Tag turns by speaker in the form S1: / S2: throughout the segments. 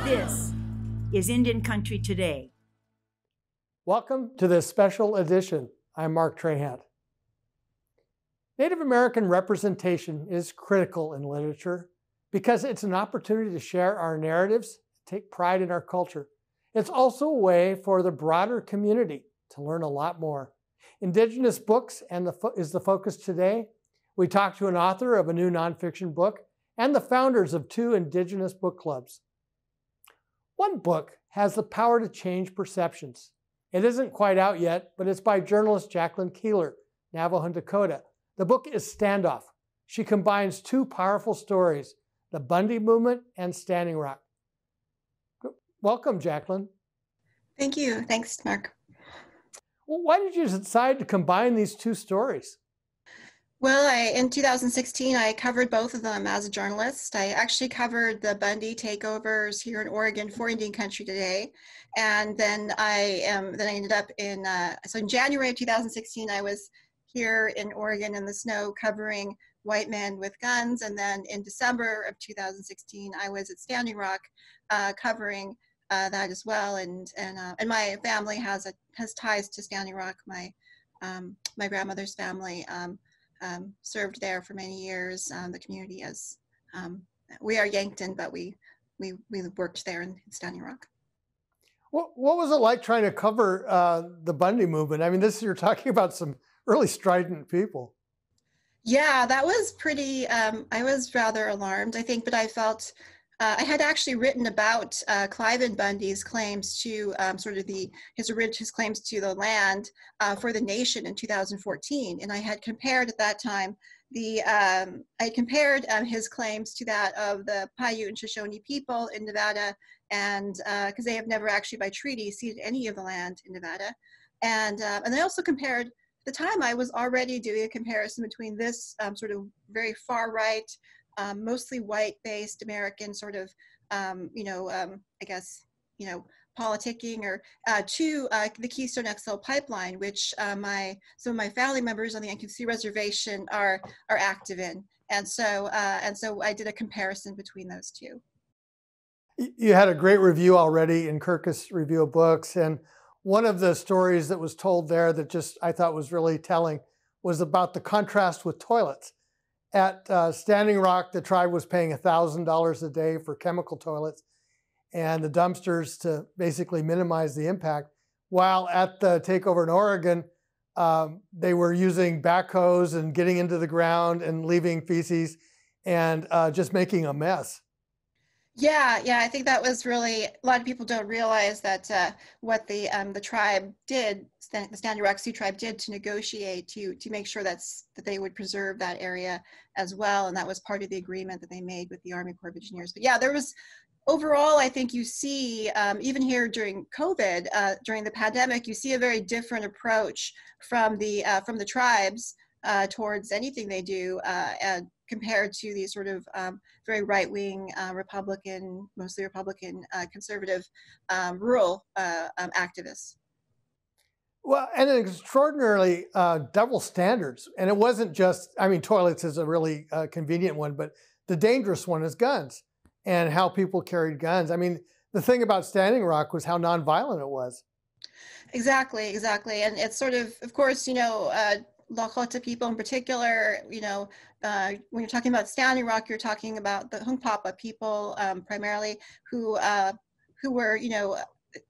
S1: This is Indian Country Today.
S2: Welcome to this special edition. I'm Mark Trahant. Native American representation is critical in literature because it's an opportunity to share our narratives, take pride in our culture. It's also a way for the broader community to learn a lot more. Indigenous books is the focus today. We talked to an author of a new nonfiction book and the founders of 2 Indigenous book clubs. One book has the power to change perceptions. It isn't quite out yet, but it's by journalist Jacqueline Keeler, Navajo and Dakota. The book is Standoff. She combines 2 powerful stories, the Bundy Movement and Standing Rock. Welcome, Jacqueline.
S3: Thank you. Thanks, Mark.
S2: Well, why did you decide to combine these 2 stories?
S3: Well, in 2016, I covered both of them as a journalist. I actually covered the Bundy takeovers here in Oregon for Indian Country Today. And then I ended up so in January of 2016, I was here in Oregon in the snow covering white men with guns. And then in December of 2016, I was at Standing Rock covering that as well. And my family has ties to Standing Rock. My grandmother's family served there for many years. The community is, we are Yankton, but we worked there in Standing Rock.
S2: What was it like trying to cover the Bundy movement? I mean, you're talking about some really strident people.
S3: Yeah, that was pretty, I was rather alarmed, I think, but I felt, I had actually written about Cliven Bundy's claims to his claims to the land for the nation in 2014, and I had compared at that time his claims to that of the Paiute and Shoshone people in Nevada, and because they have never actually by treaty ceded any of the land in Nevada, and I also compared. At the time, I was already doing a comparison between this sort of very far right, mostly white-based American sort of, I guess, politicking or to the Keystone XL pipeline, which some of my family members on the NQC reservation are active in, and so I did a comparison between those 2.
S2: You had a great review already in Kirkus Review of Books, and one of the stories that was told there that I thought was really telling was about the contrast with toilets. At Standing Rock, the tribe was paying $1,000 a day for chemical toilets and the dumpsters to basically minimize the impact. While at the takeover in Oregon, they were using backhoes and getting into the ground and leaving feces and just making a mess.
S3: Yeah, I think that was really, a lot of people don't realize that what the tribe did, the Standing Rock Sioux tribe did to negotiate to make sure that they would preserve that area as well, and that was part of the agreement that they made with the Army Corps of Engineers. But yeah, there was, overall, I think you see, even here during COVID, during the pandemic, you see a very different approach from the tribes towards anything they do, compared to these sort of very right-wing Republican, mostly Republican, conservative, rural activists.
S2: Well, and extraordinarily double standards. And it wasn't just, I mean, toilets is a really convenient one, but the dangerous one is guns and how people carried guns. I mean, the thing about Standing Rock was how nonviolent it was.
S3: Exactly. And it's sort of course, Lakota people in particular, when you're talking about Standing Rock, you're talking about the Hunkpapa people primarily, who were,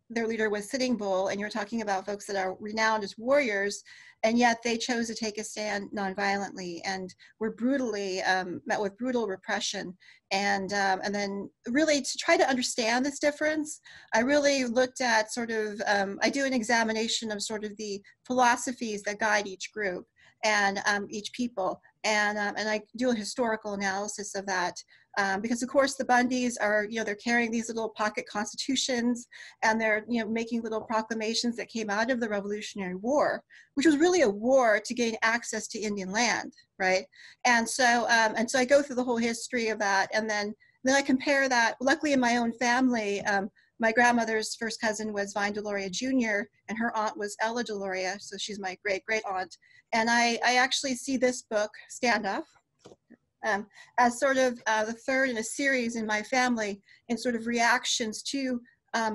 S3: their leader was Sitting Bull, and you're talking about folks that are renowned as warriors, and yet they chose to take a stand nonviolently and were brutally met with brutal repression. And then really to try to understand this difference, I really looked at sort of, I do an examination of sort of the philosophies that guide each group and each people. And I do a historical analysis of that. Because of course the Bundys are, they're carrying these little pocket constitutions, and they're, making little proclamations that came out of the Revolutionary War, which was really a war to gain access to Indian land, right? And so I go through the whole history of that, and then I compare that. Luckily, in my own family, my grandmother's first cousin was Vine Deloria Jr., and her aunt was Ella Deloria, so she's my great-great aunt. And I actually see this book, Standoff, as sort of the third in a series in my family in sort of reactions to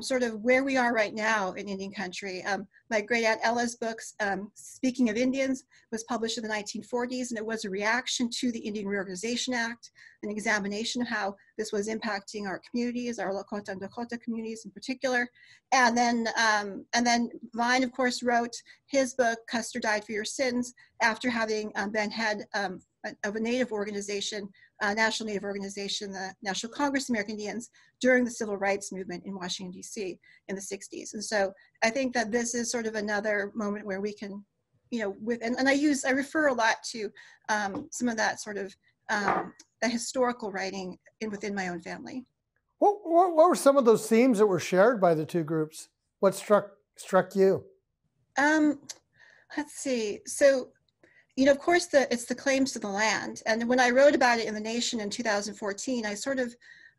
S3: sort of where we are right now in Indian country. My great aunt Ella's books, Speaking of Indians, was published in the 1940s, and it was a reaction to the Indian Reorganization Act, an examination of how this was impacting our communities, our Lakota and Dakota communities in particular. And then Vine, of course, wrote his book, Custer Died for Your Sins, after having been head of a Native organization, National Native Organization, the National Congress of American Indians, during the Civil Rights Movement in Washington, D.C. in the 60s. And so I think that this is sort of another moment where we can, you know, and I refer a lot to some of that sort of the historical writing within my own family.
S2: What were some of those themes that were shared by the two groups? What struck you?
S3: Let's see. So, you know, of course, it's the claims to the land. And when I wrote about it in The Nation in 2014,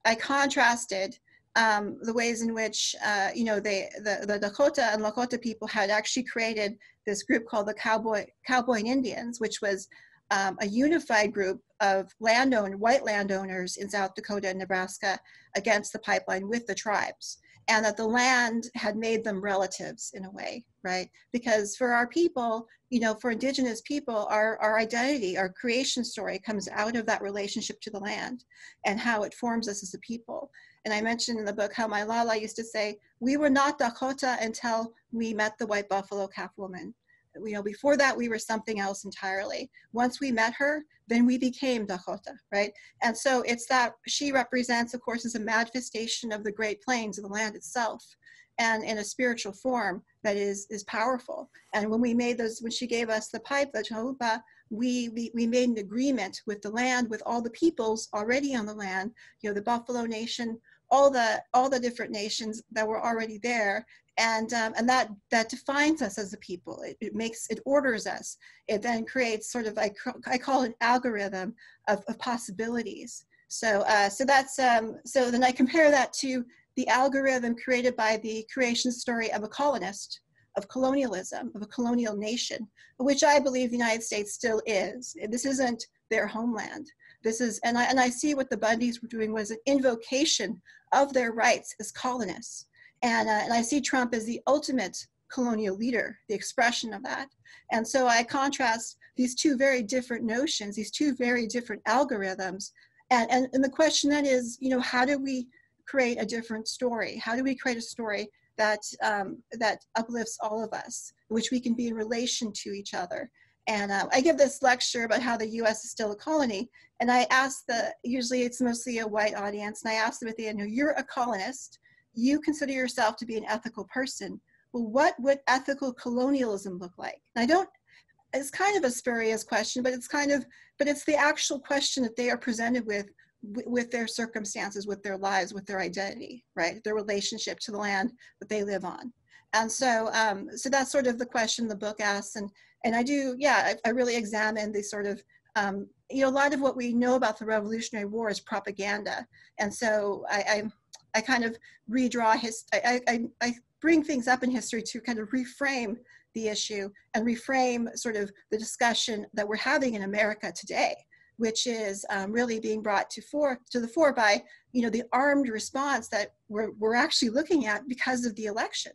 S3: I contrasted the ways in which, you know, the Dakota and Lakota people had actually created this group called the Cowboy Indians, which was a unified group of white landowners in South Dakota and Nebraska against the pipeline with the tribes. And that the land had made them relatives in a way, right? Because for our people, you know, for Indigenous people, our identity, our creation story comes out of that relationship to the land and how it forms us as a people. And I mentioned in the book how my Lala used to say, we were not Dakota until we met the white buffalo calf woman. You know, before that, we were something else entirely. Once we met her, then we became Dakota, right? And so it's that she represents, of course, as a manifestation of the Great Plains of the land itself, and in a spiritual form that is powerful. And when we made those, when she gave us the pipe, the chahupa, we made an agreement with the land, with all the peoples already on the land, you know, the Buffalo Nation, all the different nations that were already there. And that defines us as a people. It orders us. It then creates sort of, I call it an algorithm of possibilities. So that's so then I compare that to the algorithm created by the creation story of a colonist, of colonialism, of a colonial nation, which I believe the United States still is. This isn't their homeland. This is, and I see what the Bundys were doing was an invocation of their rights as colonists. And I see Trump as the ultimate colonial leader, the expression of that. And so I contrast these two very different notions, these two very different algorithms. And the question then is, you know, how do we create a different story? How do we create a story that uplifts all of us, which we can be in relation to each other? And I give this lecture about how the U.S. is still a colony. And I ask usually it's mostly a white audience, and I ask them at the end, you're a colonist. You consider yourself to be an ethical person. Well, what would ethical colonialism look like? And it's kind of a spurious question, but it's the actual question that they are presented with their circumstances, with their lives, with their identity, right? Their relationship to the land that they live on. And so, so that's sort of the question the book asks. And I do, yeah, I really examine the sort of, you know, a lot of what we know about the Revolutionary War is propaganda. And so I kind of redraw I bring things up in history to kind of reframe the issue and reframe sort of the discussion that we're having in America today, which is really being brought to the fore by, you know, the armed response that we're actually looking at because of the election,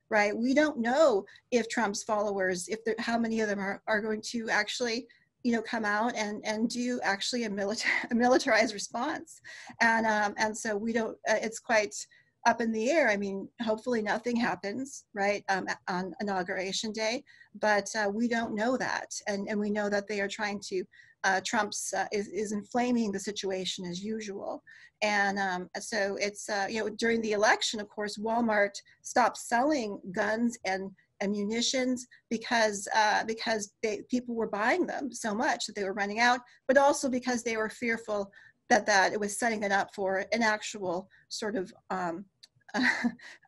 S3: right? We don't know if Trump's followers, how many of them are going to actually, you know, come out and do actually a militarized response. And so we don't, it's quite up in the air. I mean, hopefully nothing happens, right, on Inauguration Day, but we don't know that. And we know that they are trying to, Trump's is inflaming the situation as usual. And so it's, you know, during the election, of course, Walmart stopped selling guns and munitions because people were buying them so much that they were running out, but also because they were fearful that it was setting it up for an actual sort of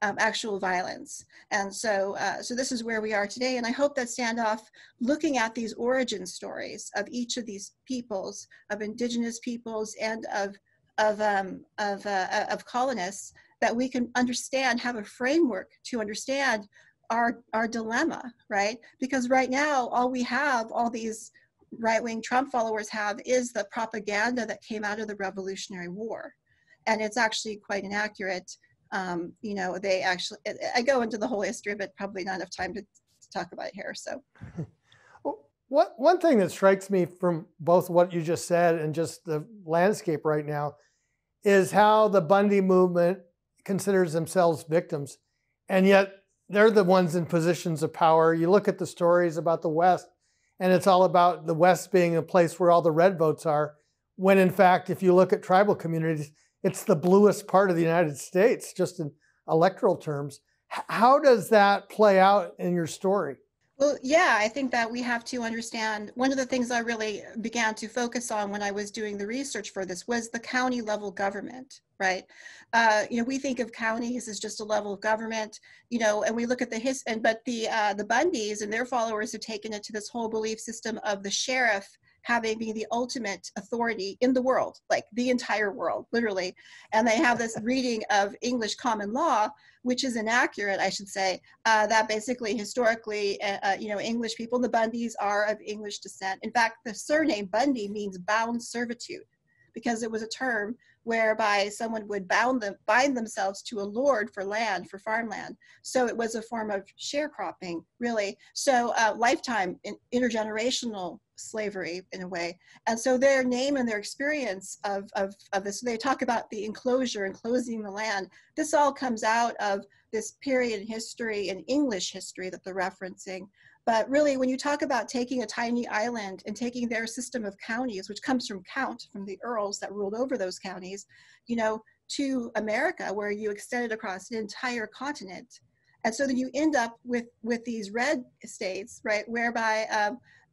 S3: actual violence. And so so this is where we are today. And I hope that Standoff, looking at these origin stories of each of these peoples, of Indigenous peoples and of colonists, that we can understand, have a framework to understand our dilemma, right? Because right now, all we have, all these right-wing Trump followers have is the propaganda that came out of the Revolutionary War. And it's actually quite inaccurate. You know, they actually, I go into the whole history of it, probably not enough time to talk about it here, so.
S2: One thing that strikes me from both what you just said and just the landscape right now is how the Bundy movement considers themselves victims. And yet they're the ones in positions of power. You look at the stories about the West, and it's all about the West being a place where all the red votes are, when in fact, if you look at tribal communities, it's the bluest part of the United States, just in electoral terms. How does that play out in your story?
S3: Well, yeah, I think that we have to understand, one of the things I really began to focus on when I was doing the research for this was the county level government, right? You know, we think of counties as just a level of government, you know, and we look at the but the Bundys and their followers have taken it to this whole belief system of the sheriff having been the ultimate authority in the world, like the entire world, literally. And they have this reading of English common law, which is inaccurate, I should say, that basically historically, you know, English people, the Bundys are of English descent. In fact, the surname Bundy means bound servitude, because it was a term whereby someone would bind themselves to a lord for land, for farmland. So it was a form of sharecropping, really. So lifetime intergenerational slavery in a way. And so their name and their experience of this, they talk about the enclosure, enclosing the land. This all comes out of this period in history, in English history that they're referencing. But really, when you talk about taking a tiny island and taking their system of counties, which comes from count, from the earls that ruled over those counties, you know, to America, where you extend it across an entire continent. And so then you end up with these red states, right, whereby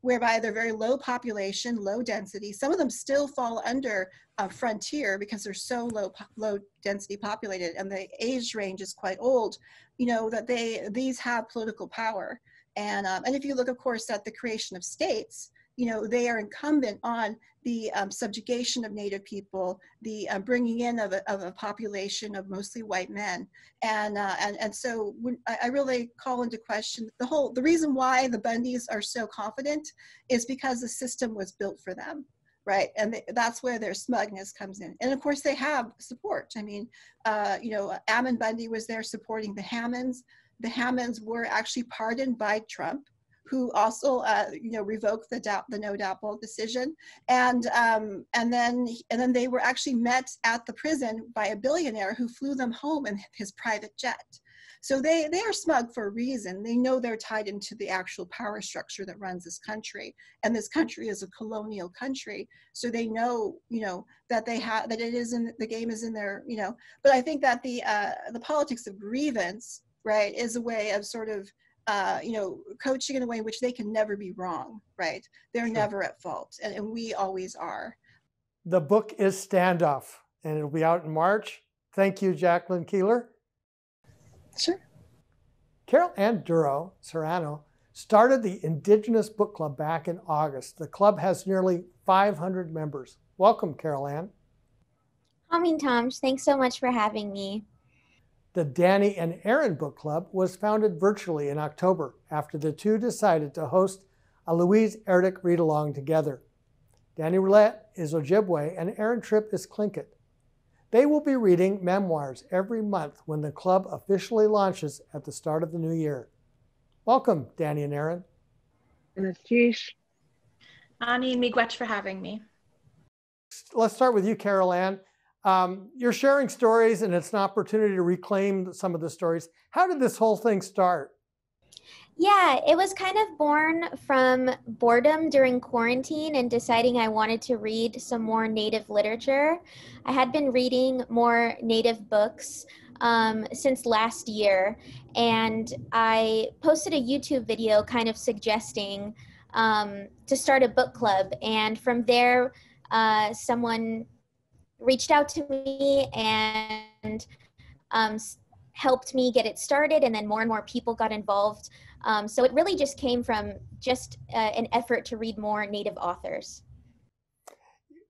S3: they're very low population, low density. Some of them still fall under frontier because they're so low density populated, and the age range is quite old, you know, that these have political power. And if you look, of course, at the creation of states, you know, they are incumbent on the subjugation of Native people, the bringing in of a population of mostly white men. And so when I really call into question the reason why the Bundys are so confident is because the system was built for them. Right, and that's where their smugness comes in. And of course, they have support. I mean, you know, Ammon Bundy was there supporting the Hammonds. The Hammonds were actually pardoned by Trump, who also, you know, revoked the no doubt vote decision, and then they were actually met at the prison by a billionaire who flew them home in his private jet. So they are smug for a reason. They know they're tied into the actual power structure that runs this country, and this country is a colonial country. So they know, you know, that that it is in the game is in their, you know. But I think that the politics of grievance, right, is a way of sort of, you know, coaching in a way in which they can never be wrong, right? They're
S2: Sure.
S3: never at fault, and we always are.
S2: The book is Standoff, and it'll be out in March. Thank you, Jacqueline Keeler.
S3: Sure.
S2: Carolann and Duro Serrano started the Indigenous Book Club back in August. The club has nearly 500 members. Welcome, Carolann.
S4: Humming Toms, thanks so much for having me.
S2: The Dani and Erin Book Club was founded virtually in October after the two decided to host a Louise Erdrich read-along together. Dani Roulette is Ojibwe and Erin Tripp is Tlingit. They will be reading memoirs every month when the club officially launches at the start of the new year. Welcome, Dani and Erin.
S5: Ani and miigwech for having me.
S2: Let's start with you, Carolann. You're sharing stories, and it's an opportunity to reclaim some of the stories. How did this whole thing start?
S4: Yeah, it was kind of born from boredom during quarantine and deciding I wanted to read some more Native literature. I had been reading more Native books since last year, and I posted a YouTube video kind of suggesting to start a book club. And from there, someone reached out to me and helped me get it started, and then more and more people got involved. So it really just came from just an effort to read more Native authors.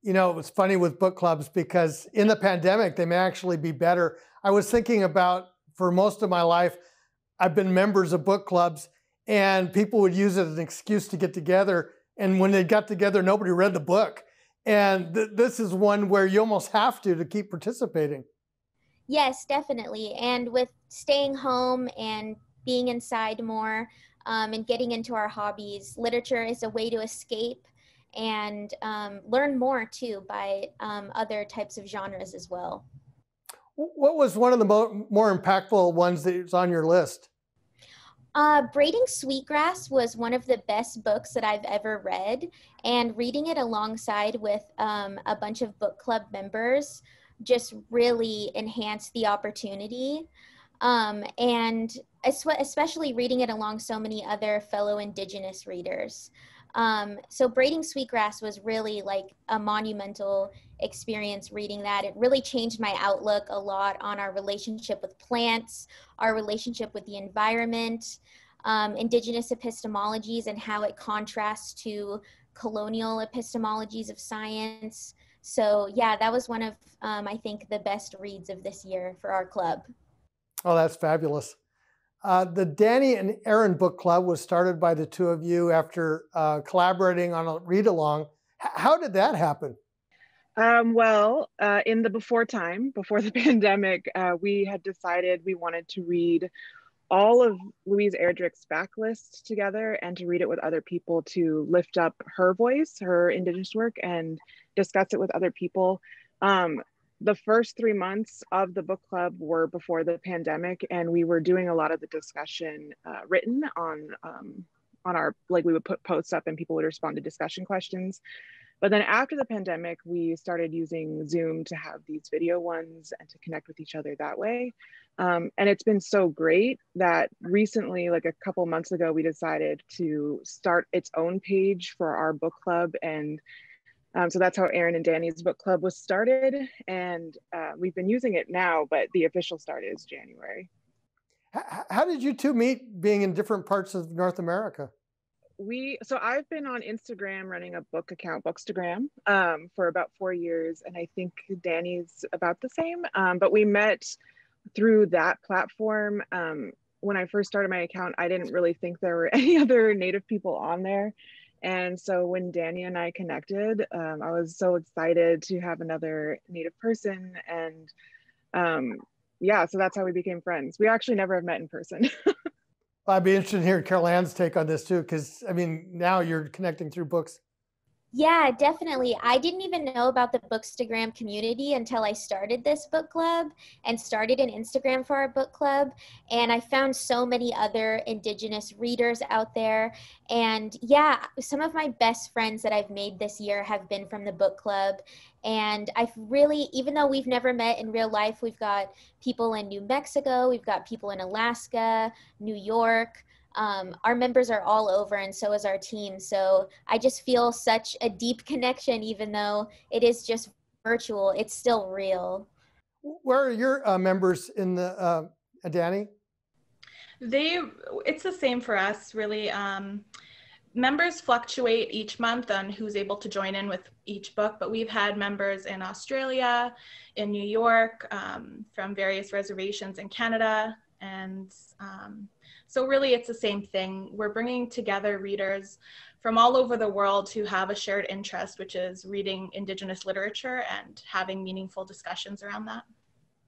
S2: You know, it was funny with book clubs because in the pandemic, they may actually be better. I was thinking about, for most of my life, I've been members of book clubs, and people would use it as an excuse to get together and when they got together, nobody read the book. And this is one where you almost have to keep participating.
S4: Yes, definitely. And with staying home and being inside more, and getting into our hobbies, literature is a way to escape and learn more too by other types of genres as well.
S2: What was one of the more impactful ones that was on your list?
S4: Braiding Sweetgrass was one of the best books that I've ever read, and reading it alongside with a bunch of book club members just really enhanced the opportunity. And especially reading it along so many other fellow Indigenous readers. So Braiding Sweetgrass was really like a monumental experience reading that. It really changed my outlook a lot on our relationship with plants, our relationship with the environment, Indigenous epistemologies and how it contrasts to colonial epistemologies of science. So yeah, that was one of, I think, the best reads of this year for our club.
S2: Oh, that's fabulous. The Dani and Erin book club was started by the two of you after collaborating on a read-along. How did that happen?
S6: In the before the pandemic, we had decided we wanted to read all of Louise Erdrich's backlist together and to read it with other people to lift up her voice, her Indigenous work, and discuss it with other people. The first 3 months of the book club were before the pandemic, and we were doing a lot of the discussion written on our, like we would put posts up and people would respond to discussion questions. But then after the pandemic, we started using Zoom to have these video ones and to connect with each other that way. And it's been so great that recently, like a couple months ago, we decided to start its own page for our book club. And so that's how Erin and Dani's book club was started. And we've been using it now, but the official start is January.
S2: How did you two meet being in different parts of North America?
S6: So I've been on Instagram running a book account, Bookstagram, for about 4 years. And I think Dani's about the same, but we met through that platform. When I first started my account, I didn't really think there were any other Native people on there. And so when Dani and I connected, I was so excited to have another Native person. And yeah, so that's how we became friends. We actually never have met in person.
S2: I'd be interested in hearing Carolann's take on this too, because I mean, now you're connecting through books.
S4: Yeah, definitely. I didn't even know about the Bookstagram community until I started this book club and started an Instagram for our book club. And I found so many other Indigenous readers out there. And yeah, some of my best friends that I've made this year have been from the book club. And I've really, even though we've never met in real life, we've got people in New Mexico, we've got people in Alaska, New York. Our members are all over, and so is our team. So I just feel such a deep connection, even though it is just virtual. It's still real.
S2: Where are your members in the Dani?
S5: It's the same for us, really. Members fluctuate each month on who's able to join in with each book, but we've had members in Australia, in New York, from various reservations in Canada, and so really it's the same thing. We're bringing together readers from all over the world who have a shared interest, which is reading Indigenous literature and having meaningful discussions around that.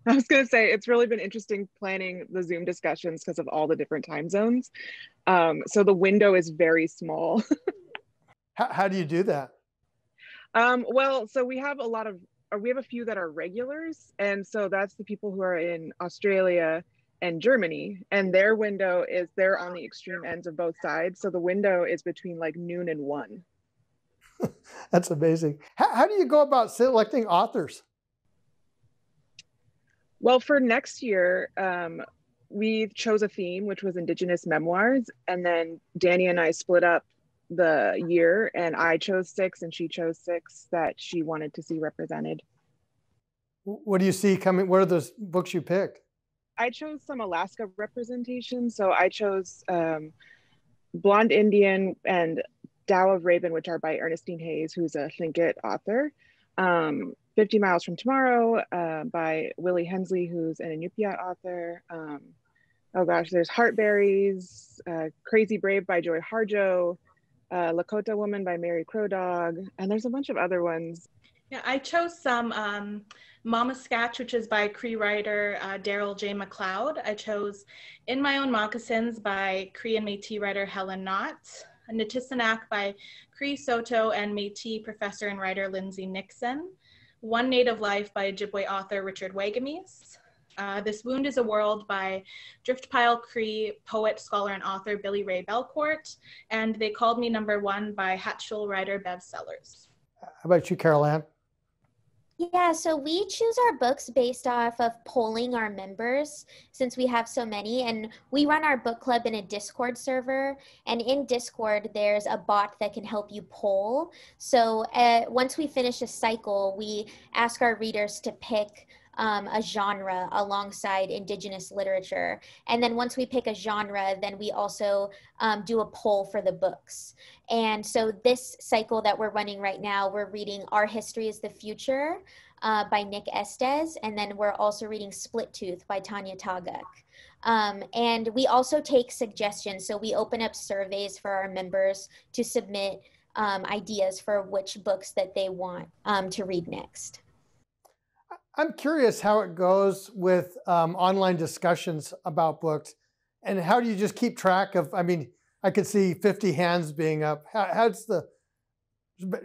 S6: I was going to say, it's really been interesting planning the Zoom discussions because of all the different time zones. So the window is very small.
S2: How do you do that?
S6: So we have a few that are regulars. And so that's the people who are in Australia and Germany, and their window they're on the extreme ends of both sides. So the window is between like noon and 1.
S2: That's amazing. How do you go about selecting authors?
S6: Well, for next year, we chose a theme, which was Indigenous memoirs. And then Dani and I split up the year, and I chose 6 and she chose 6 that she wanted to see represented.
S2: What do you see coming? What are those books you picked?
S6: I chose some Alaska representation. So I chose Blonde Indian and Tao of Raven, which are by Ernestine Hayes, who's a Tlingit author. 50 Miles from Tomorrow by Willie Hensley, who's an Inupiat author. There's Heartberries, Crazy Brave by Joy Harjo, Lakota Woman by Mary Crow Dog, and there's a bunch of other ones.
S5: Yeah, I chose some Mama Sketch, which is by Cree writer Daryl J. McLeod. I chose In My Own Moccasins by Cree and Métis writer Helen Knott, Nitisinak by Cree, Soto, and Métis professor and writer Lindsay Nixon, One Native Life by Ojibwe author Richard Wagamis, This Wound is a World by Driftpile Cree poet, scholar, and author Billy Ray Belcourt, and They Called Me Number One by Hatchville writer Bev Sellers.
S2: How about you, Carolann?
S4: Yeah, so we choose our books based off of polling our members since we have so many, and we run our book club in a Discord server, and in Discord there's a bot that can help you poll. So once we finish a cycle, we ask our readers to pick a genre alongside Indigenous literature. And then once we pick a genre, then we also do a poll for the books. And so this cycle that we're running right now, we're reading Our History is the Future by Nick Estes. And then we're also reading Split Tooth by Tanya Tagak. And we also take suggestions. So we open up surveys for our members to submit ideas for which books that they want to read next.
S2: I'm curious how it goes with online discussions about books, and how do you just keep track of, I mean, I could see 50 hands being up. How's the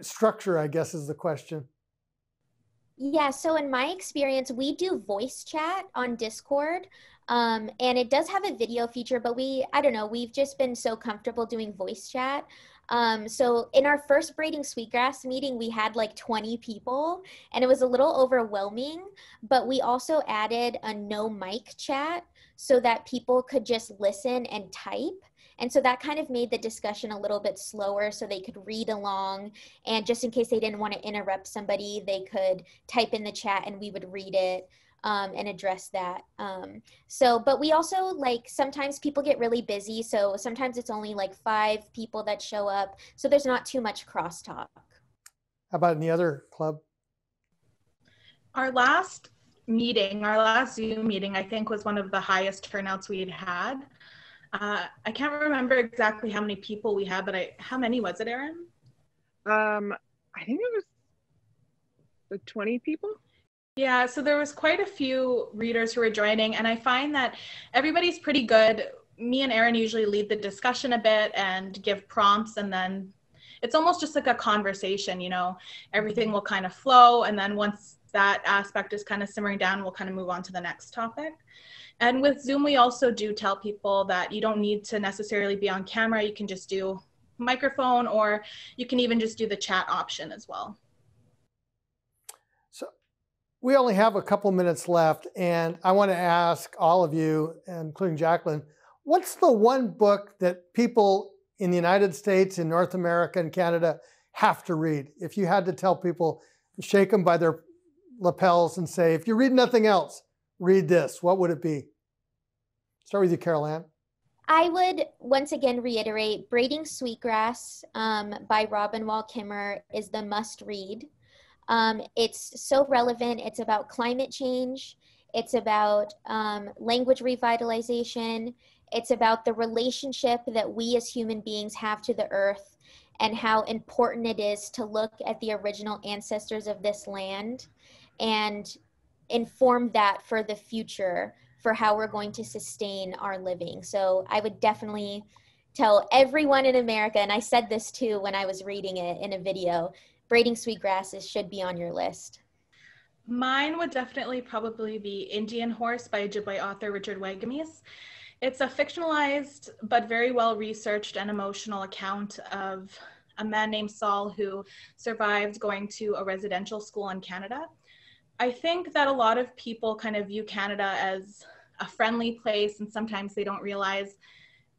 S2: structure, I guess, is the question.
S4: Yeah, so in my experience, we do voice chat on Discord, and it does have a video feature, but I don't know, we've just been so comfortable doing voice chat. So in our first Braiding Sweetgrass meeting, we had like 20 people, and it was a little overwhelming, but we also added a no mic chat so that people could just listen and type. And so that kind of made the discussion a little bit slower so they could read along. And just in case they didn't want to interrupt somebody, they could type in the chat and we would read it and address that. But we also, like, sometimes people get really busy. So sometimes it's only like 5 people that show up. So there's not too much crosstalk.
S2: How about in the other club?
S5: Our last Zoom meeting, I think was one of the highest turnouts we'd had. I can't remember exactly how many people we had, but how many was it, Erin?
S6: I think it was like 20 people.
S5: Yeah, so there was quite a few readers who were joining, and I find that everybody's pretty good. Me and Erin usually lead the discussion a bit and give prompts, and then it's almost just like a conversation, you know, everything will kind of flow, and then once that aspect is kind of simmering down, we'll kind of move on to the next topic. And with Zoom, we also do tell people that you don't need to necessarily be on camera. You can just do microphone, or you can even just do the chat option as well.
S2: So we only have a couple minutes left, and I want to ask all of you, including Jacqueline, what's the one book that people in the United States, in North America, and Canada have to read? If you had to tell people, shake them by their lapels and say, if you read nothing else, read this, what would it be? Start with you, Carolann.
S4: I would once again reiterate Braiding Sweetgrass by Robin Wall Kimmer is the must read. It's so relevant. It's about climate change. It's about language revitalization. It's about the relationship that we as human beings have to the earth and how important it is to look at the original ancestors of this land and inform that for the future for how we're going to sustain our living. So I would definitely tell everyone in America, and I said this too when I was reading it in a video, Braiding Sweetgrass should be on your list.
S5: Mine would definitely probably be Indian Horse by Ojibwe author Richard Wagamis. It's a fictionalized but very well researched and emotional account of a man named Saul who survived going to a residential school in Canada. I think that a lot of people kind of view Canada as a friendly place, and sometimes they don't realize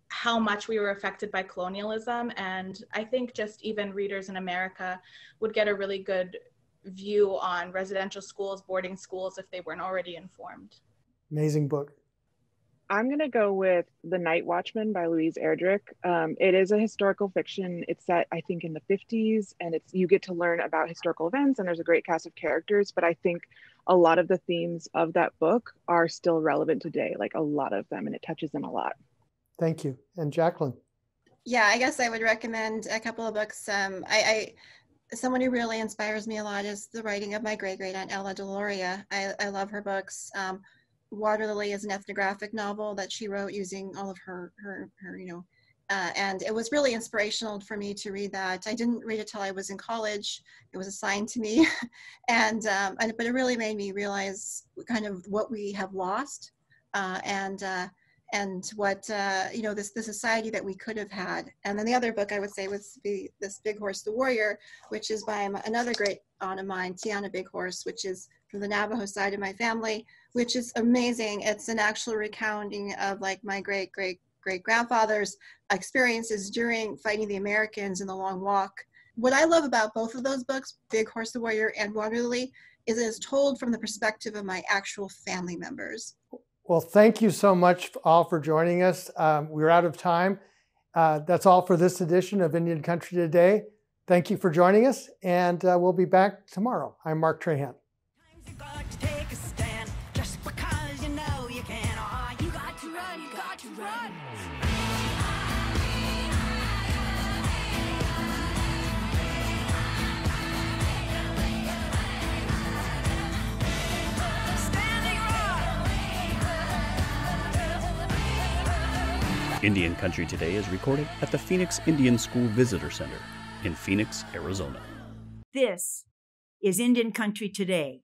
S5: how much we were affected by colonialism. And I think just even readers in America would get a really good view on residential schools, boarding schools, if they weren't already informed.
S2: Amazing book.
S6: I'm going to go with The Night Watchman by Louise Erdrich. It is a historical fiction. It's set, I think, in the 50s, and you get to learn about historical events, and there's a great cast of characters, but I think a lot of the themes of that book are still relevant today, like a lot of them, and it touches them a lot.
S2: Thank you. And Jacqueline?
S3: Yeah, I guess I would recommend a couple of books. Someone who really inspires me a lot is the writing of my great-great-aunt Ella Deloria. I love her books. Water Lily is an ethnographic novel that she wrote using all of her and it was really inspirational for me to read that. I didn't read it till I was in college. It was assigned to me, but it really made me realize kind of what we have lost, and what the society that we could have had. And then the other book I would say would be this Big Horse the Warrior, which is by another great aunt of mine, Tiana Big Horse, which is from the Navajo side of my family, which is amazing. It's an actual recounting of like my great grandfather's experiences during fighting the Americans in the Long Walk. What I love about both of those books, Big Horse the Warrior and Water Lily, is it is told from the perspective of my actual family members.
S2: Well, thank you so much all for joining us. We're out of time. That's all for this edition of Indian Country Today. Thank you for joining us, and we'll be back tomorrow. I'm Mark Trahant.
S7: Indian Country Today is recorded at the Phoenix Indian School Visitor Center in Phoenix, Arizona.
S1: This is Indian Country Today.